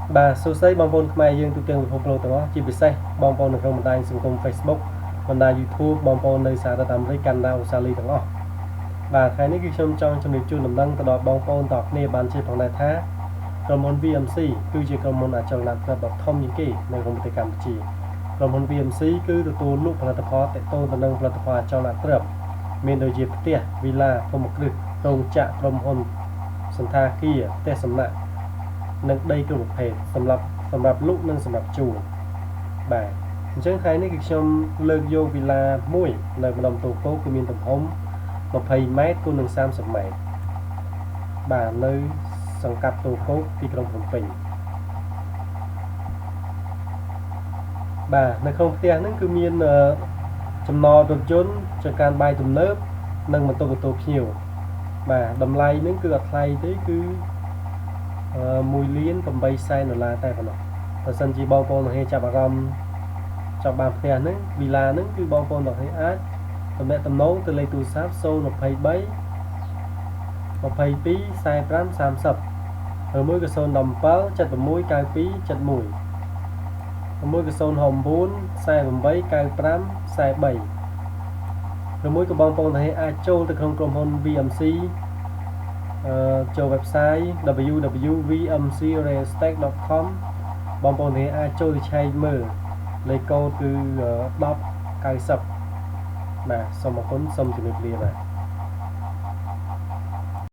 Bà số xây bong bồnខ្មែរយើងទូទាំងពិភពលោកទាំងអស់ជាពិសេសបងប្អូននៅក្នុងបណ្ដាញសង្គម Facebook បណ្ដា YouTube បងប្អូននៅសហរដ្ឋអាមេរិកកាណាដាអូស្ត្រាលីទាំងអស់បាទថ្ងៃនេះគឺខ្ញុំចង់ជំរាបជូនដំណឹងទៅដល់បងប្អូនទាំងគ្នាបានជិះផងដែរថាក្រុមហ៊ុន VMC គឺជាក្រុមហ៊ុនអចលនទ្រព្យដ៏ធំជាងគេនៅក្នុងប្រទេសកម្ពុជាក្រុមហ៊ុន VMC គឺទទួលលក់ផលិតផលទាក់ទងទៅនឹងផលិតផលអចលនទ្រព្យមានដូចជាផ្ទះវីឡាភូមិគ្រឹះរោងចក្រក្រុមហ៊ុនសន្តាគារផ្ទះសំណាក់និងដីគ្រប់ប្រភេទសម្រាប់លក់និងសម្រាប់ជួលបាទអញ្ចឹងថ្ងៃនេះគឺខ្ញុំលើកយកវីឡាមួយនៅម្ដុំតូកូគឺមានទំហំ20ម៉ែត្រគុណនឹង30ម៉ែត្របាទនៅសង្កាត់តូកូទីក្រុងភ្នំពេញបាទនៅក្នុងផ្ទះហ្នឹងគឺមានចំណតរថយន្តចង្ក្រានបាយទំនើបនិងម៉ូតូភ្ញៀវបាទតម្លៃហ្នឹងគឺអត់ថ្លៃទេគឺ$1,800,000តែប៉ុណ្ណោះបើសិនជាបងប្អូនទាំងចាប់អារម្មណ៍ចង់បានផ្ទះហ្នឹងវីឡាហ្នឹងគឺបងប្អូនទាំងអាចទំនាក់ទំនងទៅលេខទូរស័ព្ទ023 22 45 30ឬមួយក៏017 76 92 71ឬមួយក៏069 48 95 43ឬមួយក៏បងប្អូនទាំងអាចចូលទៅក្នុងក្រុមហ៊ុន VMC ចូល website www.vmcrealestate.com បងប្អូនទាំងអាចចូលទៅឆែកមើលលេខកូដគឺ1090បាទសូមអរគុណសូមជម្រាបលាបាទ